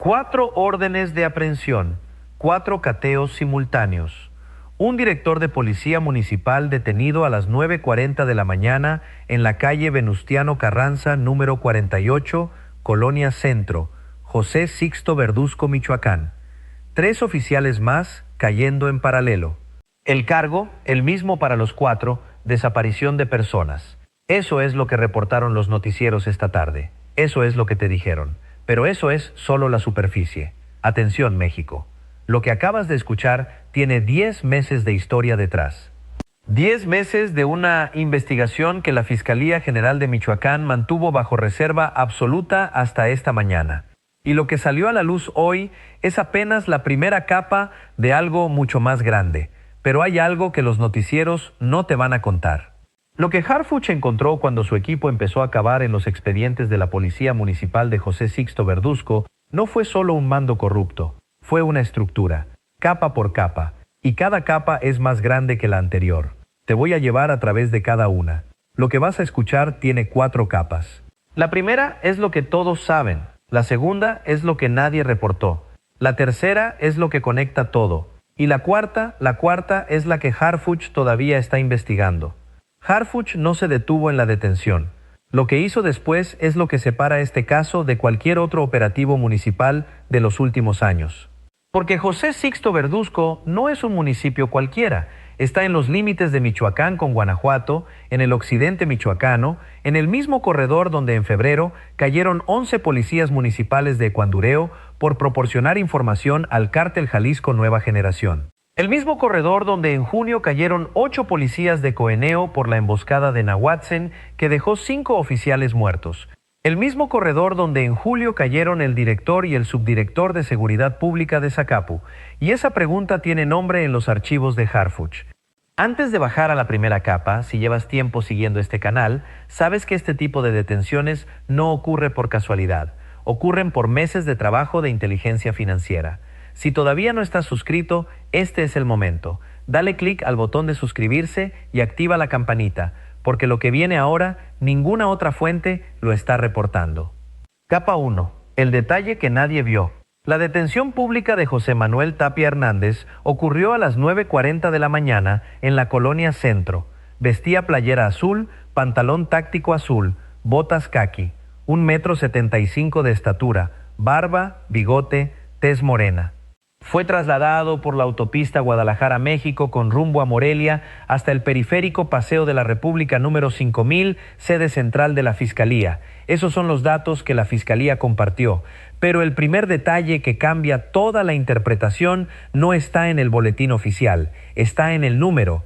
4 órdenes de aprehensión, 4 cateos simultáneos. Un director de policía municipal detenido a las 9:40 de la mañana en la calle Venustiano Carranza, número 48, Colonia Centro, José Sixto Verduzco, Michoacán. 3 oficiales más cayendo en paralelo. El cargo, el mismo para los 4, desaparición de personas. Eso es lo que reportaron los noticieros esta tarde. Eso es lo que te dijeron. Pero eso es solo la superficie. Atención, México. Lo que acabas de escuchar tiene 10 meses de historia detrás. 10 meses de una investigación que la Fiscalía General de Michoacán mantuvo bajo reserva absoluta hasta esta mañana. Y lo que salió a la luz hoy es apenas la primera capa de algo mucho más grande. Pero hay algo que los noticieros no te van a contar. Lo que Harfuch encontró cuando su equipo empezó a cavar en los expedientes de la Policía Municipal de José Sixto Verduzco no fue solo un mando corrupto, fue una estructura, capa por capa, y cada capa es más grande que la anterior. Te voy a llevar a través de cada una. Lo que vas a escuchar tiene 4 capas. La primera es lo que todos saben, la segunda es lo que nadie reportó, la tercera es lo que conecta todo, y la cuarta es la que Harfuch todavía está investigando. Harfuch no se detuvo en la detención. Lo que hizo después es lo que separa este caso de cualquier otro operativo municipal de los últimos años. Porque José Sixto Verduzco no es un municipio cualquiera. Está en los límites de Michoacán con Guanajuato, en el occidente michoacano, en el mismo corredor donde en febrero cayeron 11 policías municipales de Ecuandureo por proporcionar información al Cártel Jalisco Nueva Generación. El mismo corredor donde en junio cayeron 8 policías de Coeneo por la emboscada de Nahuatzen que dejó 5 oficiales muertos. El mismo corredor donde en julio cayeron el director y el subdirector de Seguridad Pública de Zacapu. Y esa pregunta tiene nombre en los archivos de Harfuch. Antes de bajar a la primera capa, si llevas tiempo siguiendo este canal, sabes que este tipo de detenciones no ocurre por casualidad. Ocurren por meses de trabajo de inteligencia financiera. Si todavía no estás suscrito, este es el momento. Dale clic al botón de suscribirse y activa la campanita, porque lo que viene ahora, ninguna otra fuente lo está reportando. Capa 1. El detalle que nadie vio. La detención pública de José Manuel Tapia Hernández ocurrió a las 9:40 de la mañana en la Colonia Centro. Vestía playera azul, pantalón táctico azul, botas caqui, 1,75 m de estatura, barba, bigote, tez morena. Fue trasladado por la autopista Guadalajara-México con rumbo a Morelia hasta el periférico Paseo de la República número 5000, sede central de la Fiscalía. Esos son los datos que la Fiscalía compartió. Pero el primer detalle que cambia toda la interpretación no está en el boletín oficial, está en el número.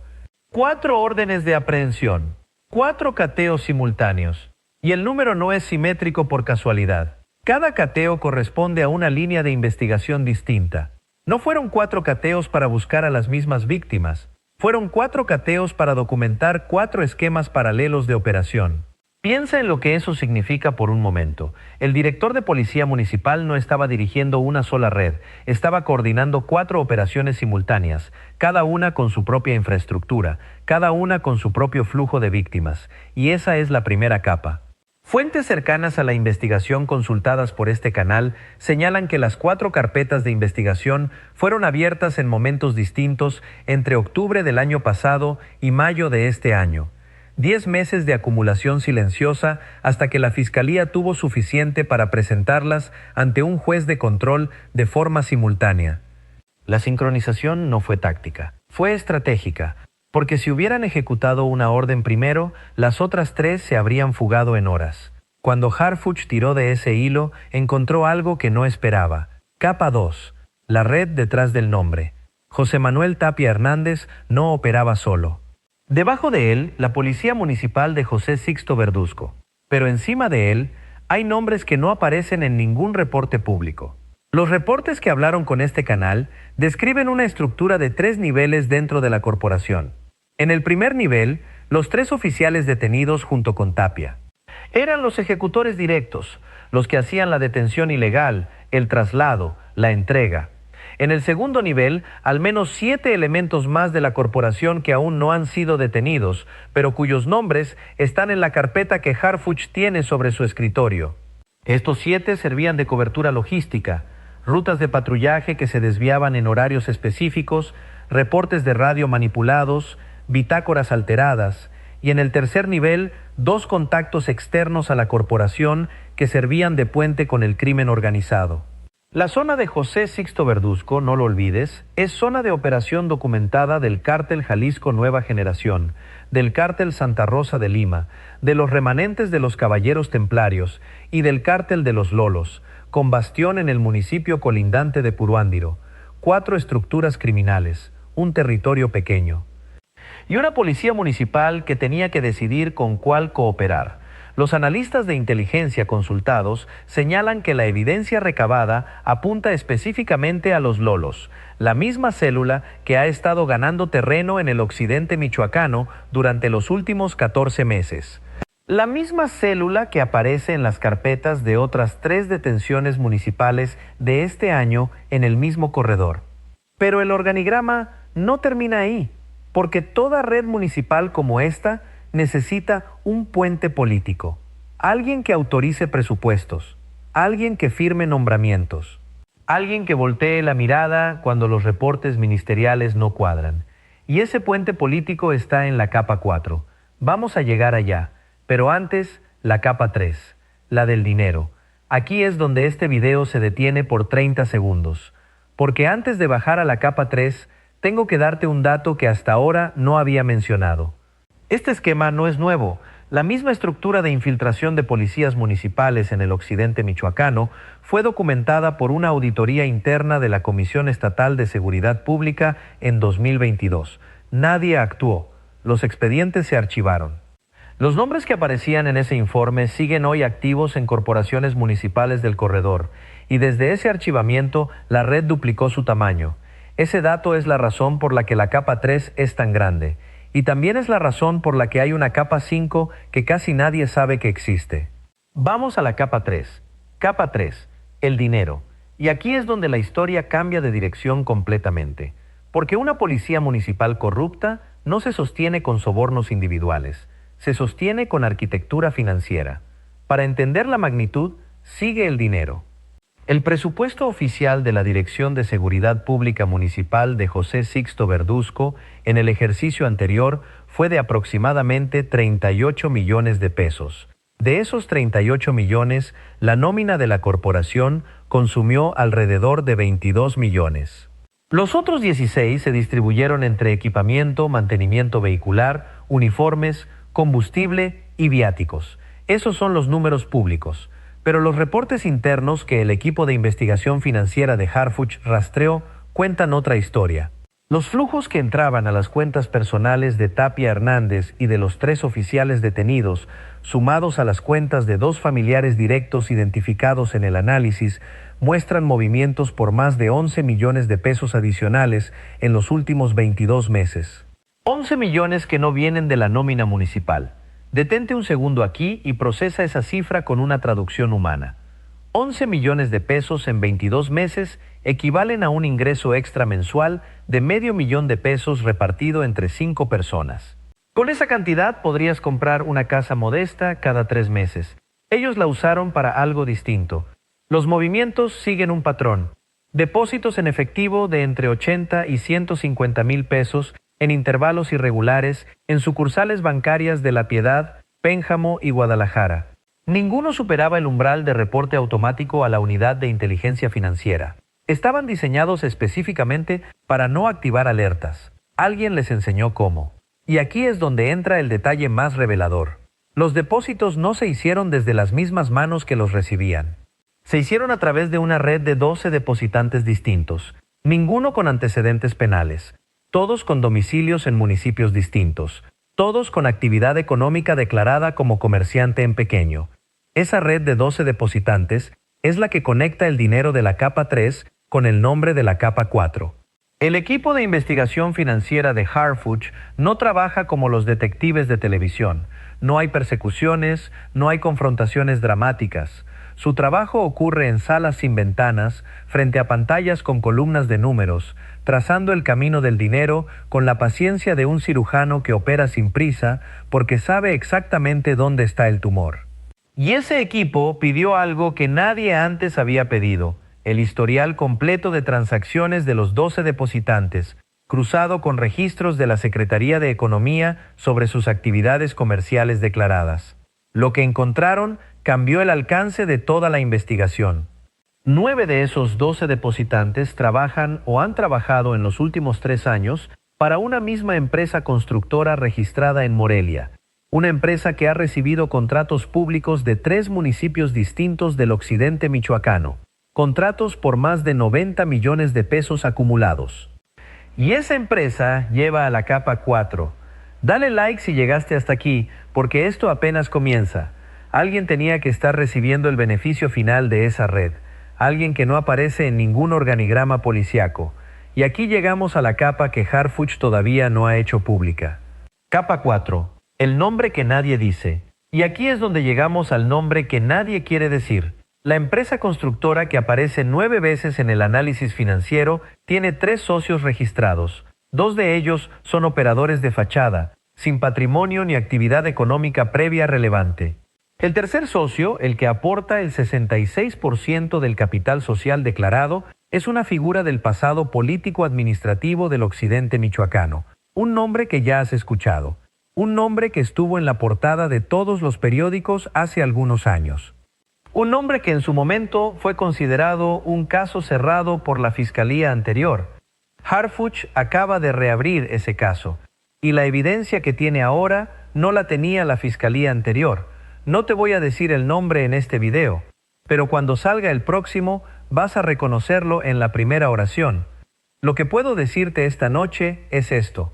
4 órdenes de aprehensión, 4 cateos simultáneos. Y el número no es simétrico por casualidad. Cada cateo corresponde a una línea de investigación distinta. No fueron 4 cateos para buscar a las mismas víctimas. Fueron 4 cateos para documentar 4 esquemas paralelos de operación. Piensa en lo que eso significa por un momento. El director de policía municipal no estaba dirigiendo una sola red, estaba coordinando 4 operaciones simultáneas, cada una con su propia infraestructura, cada una con su propio flujo de víctimas. Y esa es la primera capa. Fuentes cercanas a la investigación consultadas por este canal señalan que las 4 carpetas de investigación fueron abiertas en momentos distintos entre octubre del año pasado y mayo de este año. 10 meses de acumulación silenciosa hasta que la Fiscalía tuvo suficiente para presentarlas ante un juez de control de forma simultánea. La sincronización no fue táctica, fue estratégica. Porque si hubieran ejecutado una orden primero, las otras 3 se habrían fugado en horas. Cuando Harfuch tiró de ese hilo, encontró algo que no esperaba. Capa 2. La red detrás del nombre. José Manuel Tapia Hernández no operaba solo. Debajo de él, la Policía Municipal de José Sixto Verduzco. Pero encima de él, hay nombres que no aparecen en ningún reporte público. Los reportes que hablaron con este canal describen una estructura de 3 niveles dentro de la corporación. En el primer nivel, los 3 oficiales detenidos junto con Tapia. Eran los ejecutores directos, los que hacían la detención ilegal, el traslado, la entrega. En el segundo nivel, al menos 7 elementos más de la corporación que aún no han sido detenidos, pero cuyos nombres están en la carpeta que Harfuch tiene sobre su escritorio. Estos 7 servían de cobertura logística. rutas de patrullaje que se desviaban en horarios específicos, reportes de radio manipulados, bitácoras alteradas, y en el tercer nivel, 2 contactos externos a la corporación que servían de puente con el crimen organizado. La zona de José Sixto Verduzco, no lo olvides, es zona de operación documentada del Cártel Jalisco Nueva Generación, del Cártel Santa Rosa de Lima, de los remanentes de los Caballeros Templarios y del Cártel de los Lolos, con bastión en el municipio colindante de Puruándiro. 4 estructuras criminales, un territorio pequeño. Y una policía municipal que tenía que decidir con cuál cooperar. Los analistas de inteligencia consultados señalan que la evidencia recabada apunta específicamente a los Lolos, la misma célula que ha estado ganando terreno en el occidente michoacano durante los últimos 14 meses. La misma célula que aparece en las carpetas de otras 3 detenciones municipales de este año en el mismo corredor. Pero el organigrama no termina ahí, porque toda red municipal como esta necesita un puente político, alguien que autorice presupuestos, alguien que firme nombramientos, alguien que voltee la mirada cuando los reportes ministeriales no cuadran. Y ese puente político está en la capa 4. Vamos a llegar allá, pero antes la capa 3, la del dinero. Aquí es donde este video se detiene por 30 segundos, porque antes de bajar a la capa 3, tengo que darte un dato que hasta ahora no había mencionado. Este esquema no es nuevo. La misma estructura de infiltración de policías municipales en el occidente michoacano fue documentada por una auditoría interna de la Comisión Estatal de Seguridad Pública en 2022. Nadie actuó. Los expedientes se archivaron. Los nombres que aparecían en ese informe siguen hoy activos en corporaciones municipales del corredor, y desde ese archivamiento la red duplicó su tamaño. Ese dato es la razón por la que la capa 3 es tan grande. Y también es la razón por la que hay una capa 5 que casi nadie sabe que existe. Vamos a la capa 3. Capa 3, el dinero. Y aquí es donde la historia cambia de dirección completamente. Porque una policía municipal corrupta no se sostiene con sobornos individuales, se sostiene con arquitectura financiera. Para entender la magnitud, sigue el dinero. El presupuesto oficial de la Dirección de Seguridad Pública Municipal de José Sixto Verduzco en el ejercicio anterior fue de aproximadamente 38 millones de pesos. De esos 38 millones, la nómina de la corporación consumió alrededor de 22 millones. Los otros 16 se distribuyeron entre equipamiento, mantenimiento vehicular, uniformes, combustible y viáticos. Esos son los números públicos. Pero los reportes internos que el equipo de investigación financiera de Harfuch rastreó cuentan otra historia. Los flujos que entraban a las cuentas personales de Tapia Hernández y de los 3 oficiales detenidos, sumados a las cuentas de 2 familiares directos identificados en el análisis, muestran movimientos por más de 11 millones de pesos adicionales en los últimos 22 meses. 11 millones que no vienen de la nómina municipal. Detente un segundo aquí y procesa esa cifra con una traducción humana. 11 millones de pesos en 22 meses equivalen a un ingreso extra mensual de $500,000 de pesos repartido entre 5 personas. Con esa cantidad podrías comprar una casa modesta cada 3 meses. Ellos la usaron para algo distinto. Los movimientos siguen un patrón. Depósitos en efectivo de entre 80 y 150 mil pesos en intervalos irregulares en sucursales bancarias de La Piedad, Pénjamo y Guadalajara. Ninguno superaba el umbral de reporte automático a la unidad de inteligencia financiera. Estaban diseñados específicamente para no activar alertas. Alguien les enseñó cómo. Y aquí es donde entra el detalle más revelador. Los depósitos no se hicieron desde las mismas manos que los recibían. Se hicieron a través de una red de 12 depositantes distintos, ninguno con antecedentes penales. Todos con domicilios en municipios distintos, todos con actividad económica declarada como comerciante en pequeño. Esa red de 12 depositantes es la que conecta el dinero de la capa 3 con el nombre de la capa 4. El equipo de investigación financiera de Harfuch no trabaja como los detectives de televisión. No hay persecuciones, no hay confrontaciones dramáticas. Su trabajo ocurre en salas sin ventanas, frente a pantallas con columnas de números, trazando el camino del dinero con la paciencia de un cirujano que opera sin prisa porque sabe exactamente dónde está el tumor. Y ese equipo pidió algo que nadie antes había pedido: el historial completo de transacciones de los 12 depositantes, cruzado con registros de la Secretaría de Economía sobre sus actividades comerciales declaradas. Lo que encontraron cambió el alcance de toda la investigación. 9 de esos 12 depositantes trabajan o han trabajado en los últimos 3 años para una misma empresa constructora registrada en Morelia, una empresa que ha recibido contratos públicos de 3 municipios distintos del occidente michoacano, contratos por más de 90 millones de pesos acumulados. Y esa empresa lleva a la capa 4. Dale like si llegaste hasta aquí, porque esto apenas comienza. Alguien tenía que estar recibiendo el beneficio final de esa red, alguien que no aparece en ningún organigrama policiaco. Y aquí llegamos a la capa que Harfuch todavía no ha hecho pública. Capa 4. El nombre que nadie dice. Y aquí es donde llegamos al nombre que nadie quiere decir. La empresa constructora que aparece 9 veces en el análisis financiero tiene 3 socios registrados. 2 de ellos son operadores de fachada, sin patrimonio ni actividad económica previa relevante. El tercer socio, el que aporta el 66% del capital social declarado, es una figura del pasado político-administrativo del occidente michoacano. Un nombre que ya has escuchado. Un nombre que estuvo en la portada de todos los periódicos hace algunos años. Un nombre que en su momento fue considerado un caso cerrado por la fiscalía anterior. Harfuch acaba de reabrir ese caso, y la evidencia que tiene ahora no la tenía la fiscalía anterior. No te voy a decir el nombre en este video, pero cuando salga el próximo vas a reconocerlo en la primera oración. Lo que puedo decirte esta noche es esto.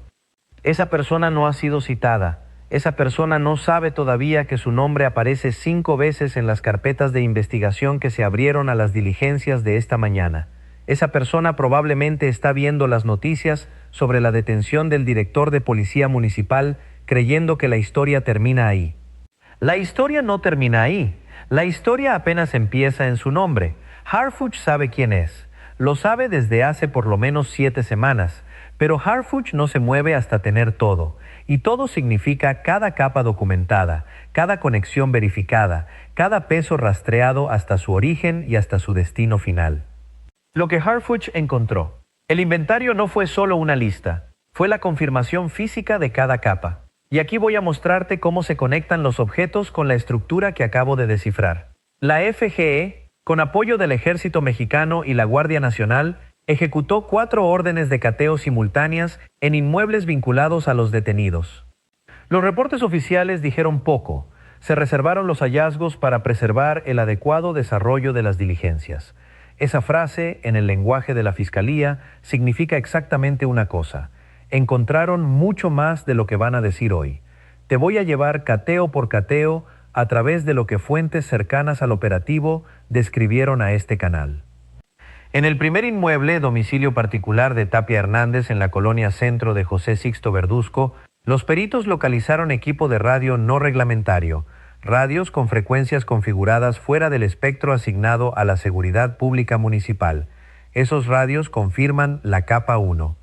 Esa persona no ha sido citada. Esa persona no sabe todavía que su nombre aparece 5 veces en las carpetas de investigación que se abrieron a las diligencias de esta mañana. Esa persona probablemente está viendo las noticias sobre la detención del director de policía municipal creyendo que la historia termina ahí. La historia no termina ahí. La historia apenas empieza en su nombre. Harfuch sabe quién es. Lo sabe desde hace por lo menos 7 semanas. Pero Harfuch no se mueve hasta tener todo. Y todo significa cada capa documentada, cada conexión verificada, cada peso rastreado hasta su origen y hasta su destino final. Lo que Harfuch encontró. El inventario no fue solo una lista, fue la confirmación física de cada capa. Y aquí voy a mostrarte cómo se conectan los objetos con la estructura que acabo de descifrar. La FGE, con apoyo del Ejército Mexicano y la Guardia Nacional, ejecutó 4 órdenes de cateo simultáneas en inmuebles vinculados a los detenidos. Los reportes oficiales dijeron poco. Se reservaron los hallazgos para preservar el adecuado desarrollo de las diligencias. Esa frase, en el lenguaje de la Fiscalía, significa exactamente una cosa. Encontraron mucho más de lo que van a decir hoy. Te voy a llevar cateo por cateo a través de lo que fuentes cercanas al operativo describieron a este canal. En el primer inmueble, domicilio particular de Tapia Hernández en la colonia Centro de José Sixto Verduzco, los peritos localizaron equipo de radio no reglamentario, radios con frecuencias configuradas fuera del espectro asignado a la seguridad pública municipal. Esos radios confirman la capa 1.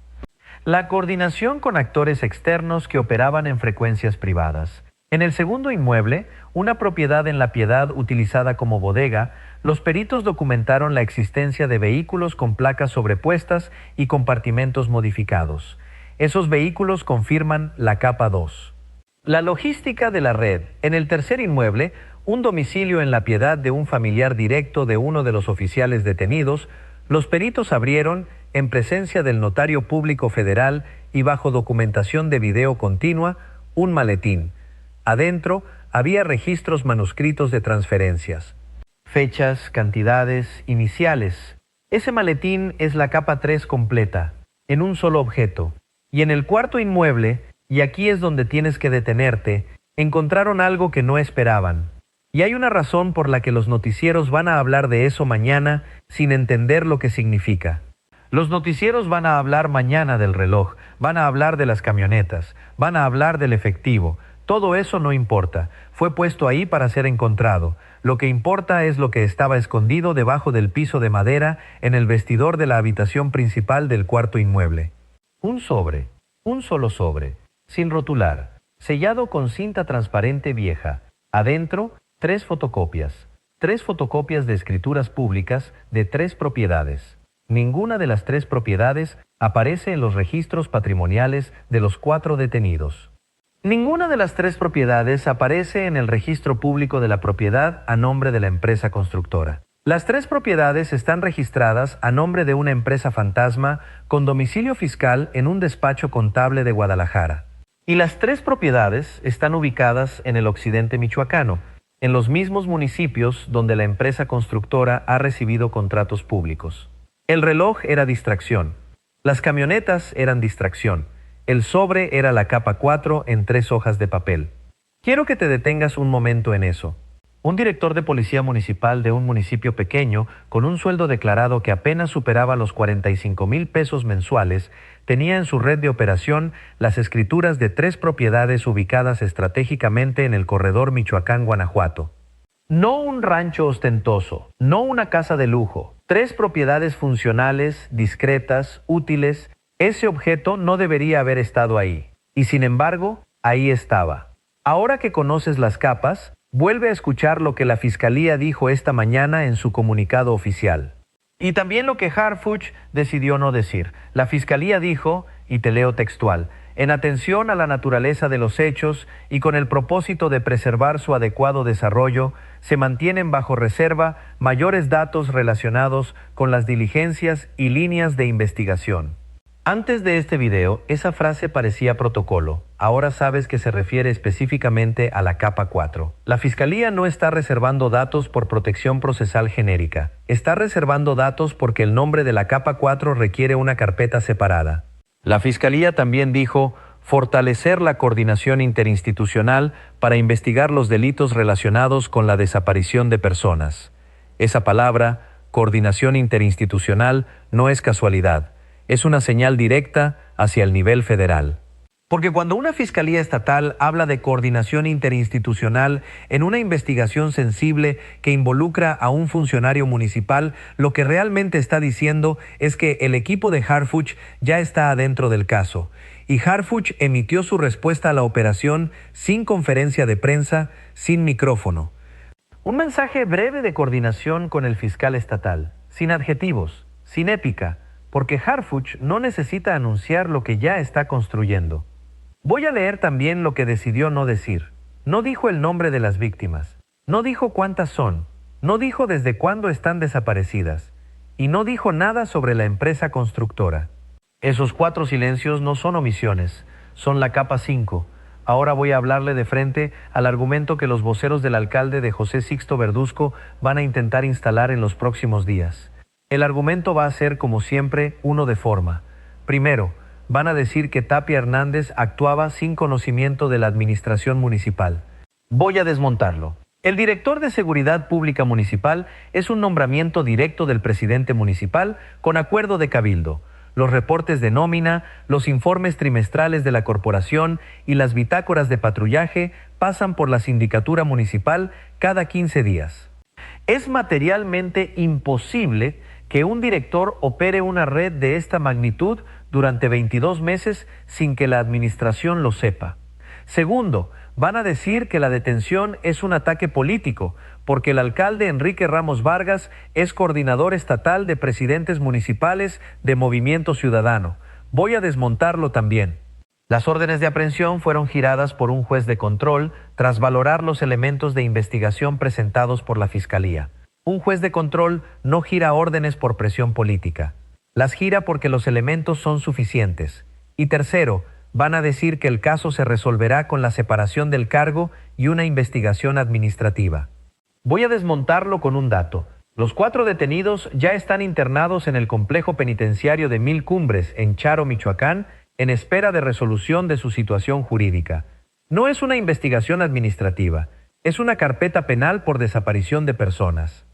La coordinación con actores externos que operaban en frecuencias privadas. En el segundo inmueble, una propiedad en La Piedad utilizada como bodega, los peritos documentaron la existencia de vehículos con placas sobrepuestas y compartimentos modificados. Esos vehículos confirman la capa 2. La logística de la red. En el tercer inmueble, un domicilio en La Piedad de un familiar directo de uno de los oficiales detenidos, los peritos abrieron, en presencia del notario público federal y bajo documentación de video continua, un maletín. Adentro había registros manuscritos de transferencias. Fechas, cantidades, iniciales. Ese maletín es la capa 3 completa, en un solo objeto. Y en el cuarto inmueble, y aquí es donde tienes que detenerte, encontraron algo que no esperaban. Y hay una razón por la que los noticieros van a hablar de eso mañana sin entender lo que significa. Los noticieros van a hablar mañana del reloj, van a hablar de las camionetas, van a hablar del efectivo. Todo eso no importa, fue puesto ahí para ser encontrado. Lo que importa es lo que estaba escondido debajo del piso de madera en el vestidor de la habitación principal del cuarto inmueble. Un sobre, un solo sobre, sin rotular, sellado con cinta transparente vieja. Adentro, 3 fotocopias. 3 fotocopias de escrituras públicas de 3 propiedades. Ninguna de las 3 propiedades aparece en los registros patrimoniales de los 4 detenidos. Ninguna de las 3 propiedades aparece en el registro público de la propiedad a nombre de la empresa constructora. Las 3 propiedades están registradas a nombre de una empresa fantasma con domicilio fiscal en un despacho contable de Guadalajara. Y las 3 propiedades están ubicadas en el occidente michoacano, en los mismos municipios donde la empresa constructora ha recibido contratos públicos. El reloj era distracción. Las camionetas eran distracción. El sobre era la capa 4 en 3 hojas de papel. Quiero que te detengas un momento en eso. Un director de policía municipal de un municipio pequeño, con un sueldo declarado que apenas superaba los 45,000 pesos mensuales, tenía en su red de operación las escrituras de 3 propiedades ubicadas estratégicamente en el corredor Michoacán-Guanajuato. No un rancho ostentoso, no una casa de lujo, 3 propiedades funcionales, discretas, útiles. Ese objeto no debería haber estado ahí. Y sin embargo, ahí estaba. Ahora que conoces las capas, vuelve a escuchar lo que la Fiscalía dijo esta mañana en su comunicado oficial. Y también lo que Harfuch decidió no decir. La Fiscalía dijo, y te leo textual, en atención a la naturaleza de los hechos y con el propósito de preservar su adecuado desarrollo, se mantienen bajo reserva mayores datos relacionados con las diligencias y líneas de investigación. Antes de este video, esa frase parecía protocolo. Ahora sabes que se refiere específicamente a la capa 4. La Fiscalía no está reservando datos por protección procesal genérica. Está reservando datos porque el nombre de la capa 4 requiere una carpeta separada. La Fiscalía también dijo fortalecer la coordinación interinstitucional para investigar los delitos relacionados con la desaparición de personas. Esa palabra, coordinación interinstitucional, no es casualidad. Es una señal directa hacia el nivel federal. Porque cuando una fiscalía estatal habla de coordinación interinstitucional en una investigación sensible que involucra a un funcionario municipal, lo que realmente está diciendo es que el equipo de Harfuch ya está adentro del caso. Y Harfuch emitió su respuesta a la operación sin conferencia de prensa, sin micrófono. Un mensaje breve de coordinación con el fiscal estatal, sin adjetivos, sin épica, porque Harfuch no necesita anunciar lo que ya está construyendo. Voy a leer también lo que decidió no decir. No dijo el nombre de las víctimas, no dijo cuántas son, no dijo desde cuándo están desaparecidas, y no dijo nada sobre la empresa constructora. Esos 4 silencios no son omisiones, son la capa 5. Ahora voy a hablarle de frente al argumento que los voceros del alcalde de José Sixto Verduzco van a intentar instalar en los próximos días. El argumento va a ser, como siempre, uno de forma. Primero, van a decir que Tapia Hernández actuaba sin conocimiento de la administración municipal. Voy a desmontarlo. El director de Seguridad Pública Municipal es un nombramiento directo del presidente municipal con acuerdo de cabildo. Los reportes de nómina, los informes trimestrales de la corporación y las bitácoras de patrullaje pasan por la sindicatura municipal cada 15 días. Es materialmente imposible que un director opere una red de esta magnitud durante 22 meses sin que la administración lo sepa. Segundo, van a decir que la detención es un ataque político, porque el alcalde Enrique Ramos Vargas es coordinador estatal de presidentes municipales de Movimiento Ciudadano. Voy a desmontarlo también. Las órdenes de aprehensión fueron giradas por un juez de control tras valorar los elementos de investigación presentados por la Fiscalía. Un juez de control no gira órdenes por presión política. Las gira porque los elementos son suficientes. Y tercero, van a decir que el caso se resolverá con la separación del cargo y una investigación administrativa. Voy a desmontarlo con un dato. Los 4 detenidos ya están internados en el complejo penitenciario de Mil Cumbres, en Charo, Michoacán, en espera de resolución de su situación jurídica. No es una investigación administrativa, es una carpeta penal por desaparición de personas.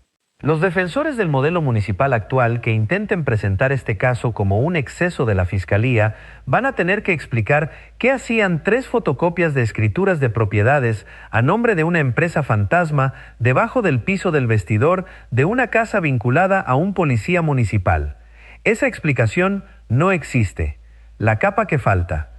Los defensores del modelo municipal actual que intenten presentar este caso como un exceso de la Fiscalía van a tener que explicar qué hacían 3 fotocopias de escrituras de propiedades a nombre de una empresa fantasma debajo del piso del vestidor de una casa vinculada a un policía municipal. Esa explicación no existe. La capa que falta.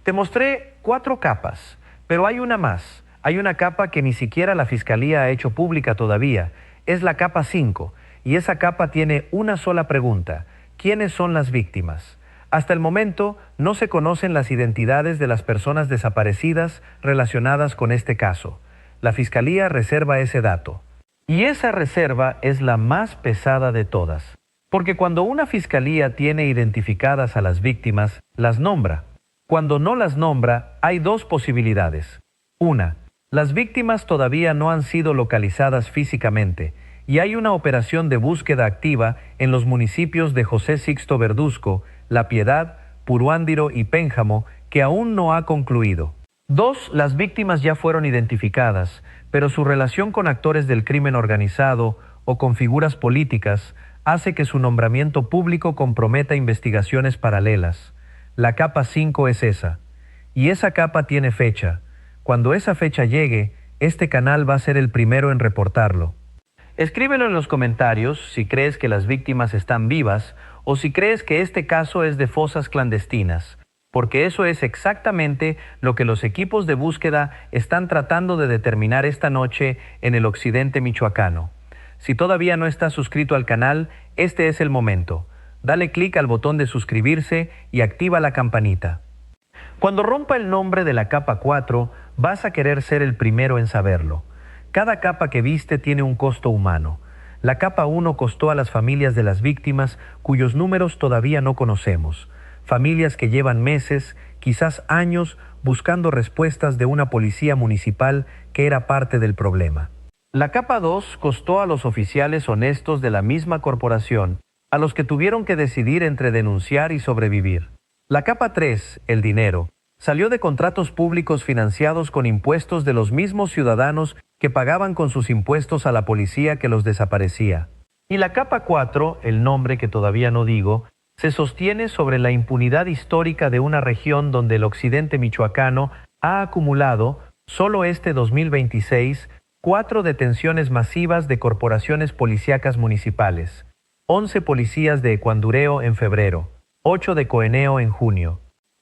Te mostré 4 capas, pero hay una más. Hay una capa que ni siquiera la Fiscalía ha hecho pública todavía. es la capa 5, y esa capa tiene una sola pregunta: ¿quiénes son las víctimas? Hasta el momento no se conocen las identidades de las personas desaparecidas relacionadas con este caso. La Fiscalía reserva ese dato. Y esa reserva es la más pesada de todas. Porque cuando una fiscalía tiene identificadas a las víctimas, las nombra. Cuando no las nombra, hay dos posibilidades. Una, las víctimas todavía no han sido localizadas físicamente y hay una operación de búsqueda activa en los municipios de José Sixto Verduzco, La Piedad, Puruándiro y Pénjamo que aún no ha concluido. Dos, las víctimas ya fueron identificadas, pero su relación con actores del crimen organizado o con figuras políticas hace que su nombramiento público comprometa investigaciones paralelas. La capa 5 es esa. Y esa capa tiene fecha. Cuando esa fecha llegue, este canal va a ser el primero en reportarlo. Escríbelo en los comentarios si crees que las víctimas están vivas o si crees que este caso es de fosas clandestinas, porque eso es exactamente lo que los equipos de búsqueda están tratando de determinar esta noche en el occidente michoacano. Si todavía no estás suscrito al canal, este es el momento. Dale clic al botón de suscribirse y activa la campanita. Cuando rompa el nombre de la capa 4, vas a querer ser el primero en saberlo. Cada capa que viste tiene un costo humano. La capa 1 costó a las familias de las víctimas cuyos números todavía no conocemos. Familias que llevan meses, quizás años, buscando respuestas de una policía municipal que era parte del problema. La capa 2 costó a los oficiales honestos de la misma corporación, a los que tuvieron que decidir entre denunciar y sobrevivir. La capa 3, el dinero, salió de contratos públicos financiados con impuestos de los mismos ciudadanos que pagaban con sus impuestos a la policía que los desaparecía. Y la capa 4, el nombre que todavía no digo, se sostiene sobre la impunidad histórica de una región donde el occidente michoacano ha acumulado, solo este 2026, 4 detenciones masivas de corporaciones policíacas municipales, 11 policías de Ecuandureo en febrero, 8 de Coeneo en junio,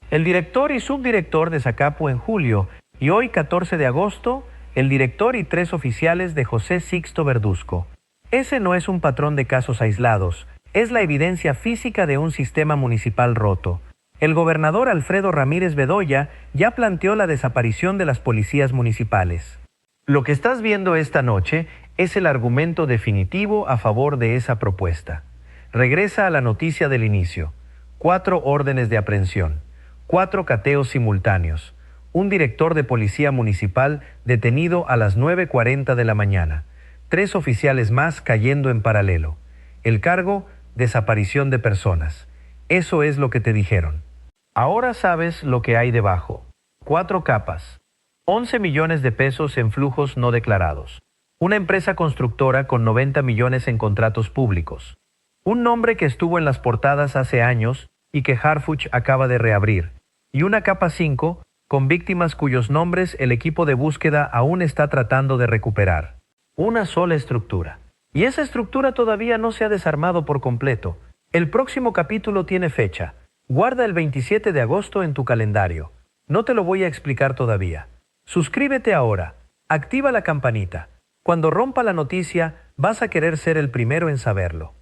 el director y subdirector de Zacapu en julio, y hoy 14 de agosto, el director y 3 oficiales de José Sixto Verduzco. Ese no es un patrón de casos aislados, es la evidencia física de un sistema municipal roto. El gobernador Alfredo Ramírez Bedoya ya planteó la desaparición de las policías municipales. Lo que estás viendo esta noche es el argumento definitivo a favor de esa propuesta. Regresa a la noticia del inicio. 4 órdenes de aprehensión, 4 cateos simultáneos, un director de policía municipal detenido a las 9:40 de la mañana, 3 oficiales más cayendo en paralelo. El cargo, desaparición de personas. Eso es lo que te dijeron. Ahora sabes lo que hay debajo. 4 capas. 11 millones de pesos en flujos no declarados. Una empresa constructora con 90 millones en contratos públicos. Un nombre que estuvo en las portadas hace años y que Harfuch acaba de reabrir. Y una capa 5 con víctimas cuyos nombres el equipo de búsqueda aún está tratando de recuperar. Una sola estructura. Y esa estructura todavía no se ha desarmado por completo. El próximo capítulo tiene fecha. Guarda el 27 de agosto en tu calendario. No te lo voy a explicar todavía. Suscríbete ahora. Activa la campanita. Cuando rompa la noticia, vas a querer ser el primero en saberlo.